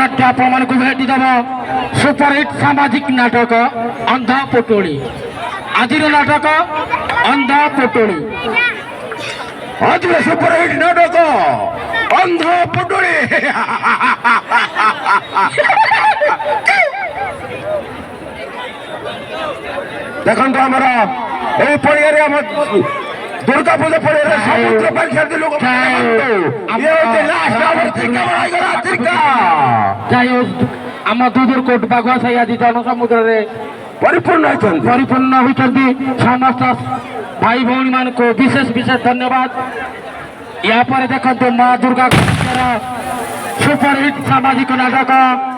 आपण को भेटी देव सुपरहिट सामाजिक नाटक अंधा पोटोली आज नाटक अंधा पोटोली आज सुपरहिट नाटक अंधा पोटोली देखो आमर ये पड़िया दुर्गा पूजा पड़िया समुद्र परीक्षा लोग आम दूर कोट बाघ से आज जन समुद्र परिपूर्ण होती समस्त भाई भौणी मान को विशेष विशेष धन्यवाद। या पर देखो माँ दुर्गा सुपरहिट सामाजिक नाटक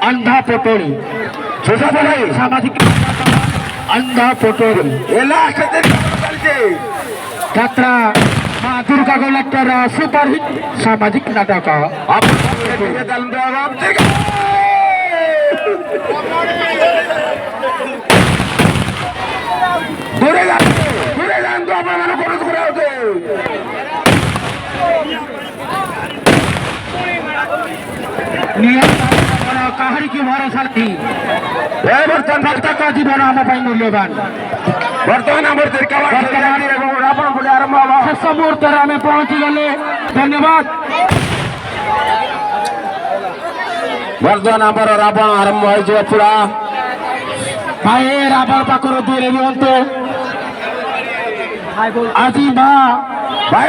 अंधा पोटोली सामाजिक अंधा पोटोली यात्रा माँ दुर्गा कलेक्टर सुपरहिट सामाजिक नाटक कहानी की भरोसा थी बर्तन भक्त का जीवन आम मूल्यवान बर्तमान शेष मुहूर्त आम पहुंची गले धन्यवाद। बर्तमान आम रावण आरंभ हो पूरा भाई रावण पाखर दूर रुहतु आज माँ भाई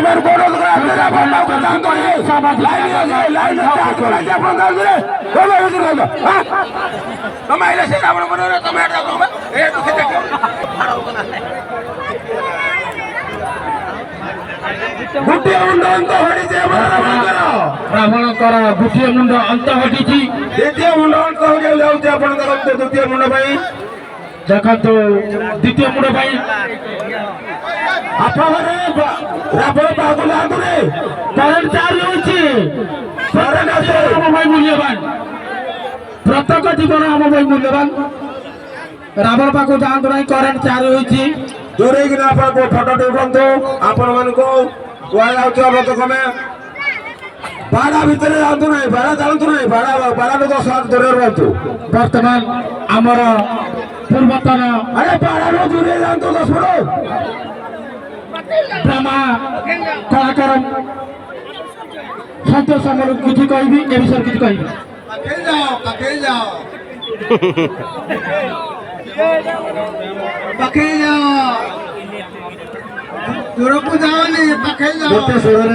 रावणकर गोटे मुंड अंत घटी द्वितीय मुंड अंत हो द्वितीय मुंड भाई देखो द्वितीय मुंड भाई रावण बागुल आगुरे करेन्ट चार्ज होम मूल्यवान प्रत्येक जीवन आम मूल्यवान रावण पाक जातु ना करेन्ट चार्ज होती दूरे कि फटो उठु आपण मान कमे बाड़ा भितर जातु ना बाड़ा जानतु ना बाड़ा लोग 10 हाथ दूर रुहतु बर्तमान आमर पूर्वतन अरे बाड़ा दूरे जानतु 10 फुट ड्रामा कलाकार सतोष किसी कहबी ए विषय किसी कहबी गोटे स्वर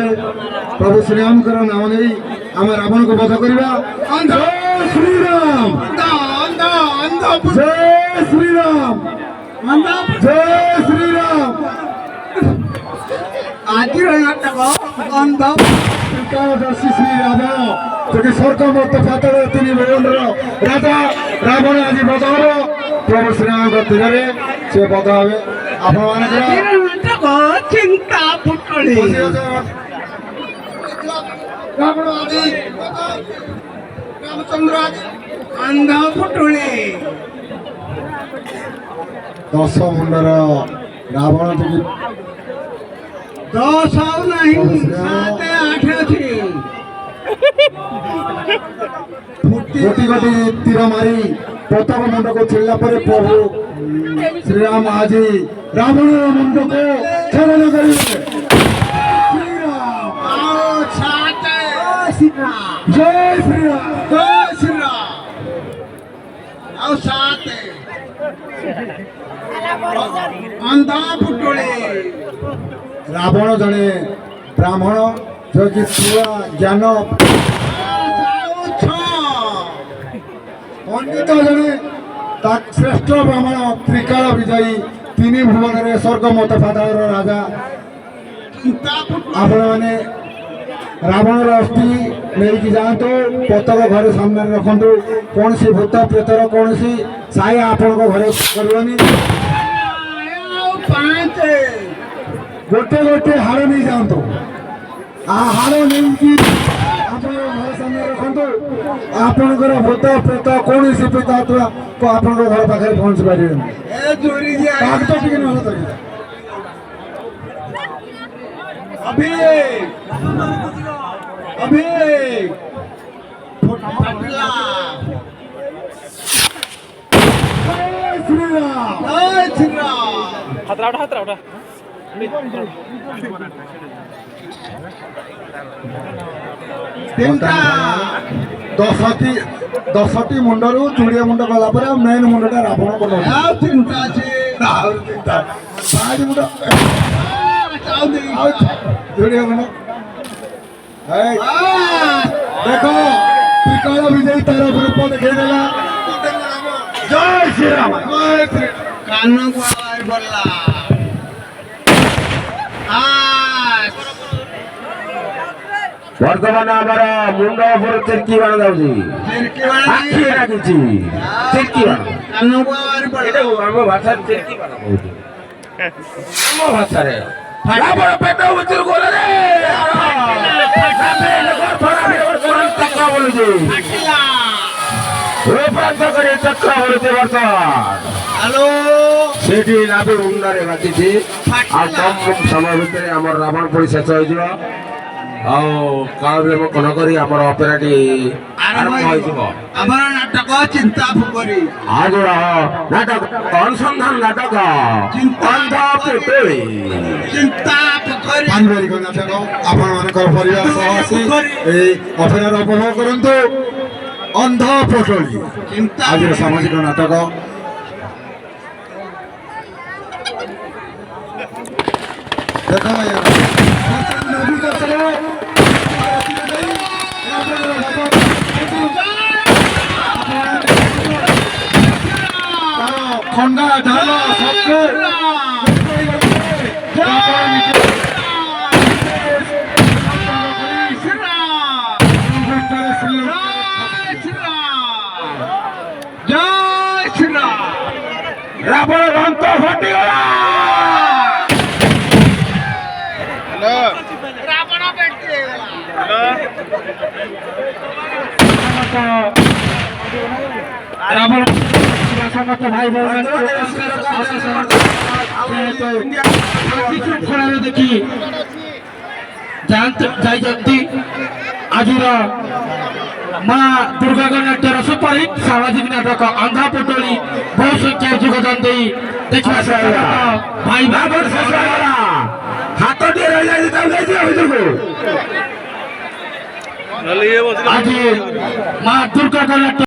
प्रभु श्रीराम नाम नहीं आम रावण को वध करवा जय श्रीराम जय श्रीराम जय श्रीराम आज त्रिकालदर्शी श्री रावण जो स्वर्ग मत पातल तीन भुवन राजा रावण आज बध हम प्रभु श्रीराम तीर से बध हे आप चिंता पुटली रामचंद्र अंधा पुटली 10 मुंडर रावण 10 नहीं 7 8 अच्छी गोटी गोटी तीर मारी प्रथम मुंड को छिड़ा पर प्रभु श्रीराम आज रावण मुंड को छेदन करेंगे। जय श्रीराम जय श्रीराम अंधा पुटोले रावण जने ब्राह्मण जो कि ज्ञान पंडित जने श्रेष्ठ ब्राह्मण त्रिकाल विजयी तीन भुवन स्वर्ग मत पाताल राजा आपण मैंने रावण अस्थि नहीं जातु पतक घर सामने रखु कौन सी भूत प्रेतर कौन सी साई आपण घरे करनी गोटे गोटे हाड़ नहीं जातु हाड़ नहीं घर सामने रखु आपणकर भूत प्रेत कौन सी प्रेत आप घर पाखे पहुंची पारे अभी अभी ହାତରା ଉଠା ତିନିଟା ଦଶଟି ମୁଣ୍ଡରୁ ଚୁଡ଼ିଆ ମୁଣ୍ଡ ଗଲା ପରେ ଆଉ ମେନ୍ ମୁଣ୍ଡଟା ରାବଣ ବନାଉଛି ଆଉ ତିନିଟା ଅଛି ଆହୁରି ତିନିଟା ବାହାରି ମୁଣ୍ଡ ଆଉ ଚୁଡ଼ିଆ ମୁଣ୍ଡ ଦେଖ ତ୍ରିକଳ ବିଜୟୀ ତାର ରୂପ ଦେଖେଇଦେଲା ଜୟ ଶ୍ରୀରାମ କାନକୁ ବଲ୍ଲା ବର୍ତ୍ତମାନ ଆମର ମୁଣ୍ଡ ଉପରୁ ଚିର୍କି ବାଣ ଯାଉଛି ଆଖି ଲାଗିଛି ଚିର୍କି ବାଣ ଏଟାକୁ ଆମ ଭାଷାରେ ଚିର୍କି ବାଣ କହୁଛୁ ଆମ ଭାଷାରେ ରାବଣ ପେଟ ଭିତରୁ ଗଲେ ଚକ୍ର ବୋଲୁଛି ରୂପାନ୍ତ କରି ଚକ୍ର ବୋଲୁଛି ବର୍ତ୍ତମାନ ସେଠି ନାଭି ମୁଣ୍ଡରେ ବାଜିଛି ଆଉ କମ୍ ସମୟ ଭିତରେ ଆମର ରାବଣ ପୋଡ଼ି ଶେଷ ହେଇଯିବ ଆଉ କାଳ ବିଳମ୍ବ ନ କରି ଆମର ଅପେରାଟି ଆରମ୍ଭ ହୋଇଯିବ ଆମର ନାଟକ ଚିନ୍ତା ଫୁକରି ଆଜିର ନାଟକ ଅନୁସନ୍ଧାନ ନାଟକ ଅନ୍ଧ ପୁଟୁଳି ଚିନ୍ତା ଫୁକରି ପାରିବାରିକ ନାଟକ ଆପଣମାନଙ୍କର ପରିବାର ସହ ଆସି ଏହି ଅପେରାର ଉପଭୋଗ କରନ୍ତୁ ଅନ୍ଧ ପୁଟୁଳି ଆଜିର ସାମାଜିକ ନାଟକ ଦେଖ ଖଣ୍ଡା ଢାଲ ରାବଣ ଘଣ୍ଟ ଫଟିଗଲା ରାବଣ ସମସ୍ତ ଭାଇ ଭଉଣୀ ଦେଖି ଯାଇଛନ୍ତି ଆଜିର ମା ଦୁର୍ଗାଙ୍କ ନାଟ୍ୟର ସୁପରହିଟ୍ ସାମାଜିକ ନାଟକ ଅନ୍ଧ ପୁଟୁଳି ବହୁ ସଂଖ୍ୟା ଯୋଗଦାନ ଦେଇ ଦେଖିବା ଭାଇ ଭାବରେ ଶେଷ ହେଇଗଲା ହାତ ଟିକେ ରହିଯାଇଛି ତାକୁ ଯାଇଥିବା ଭିତରକୁ ଆଜି ମା ଦୁର୍ଗାଙ୍କ ନାଟ୍ୟ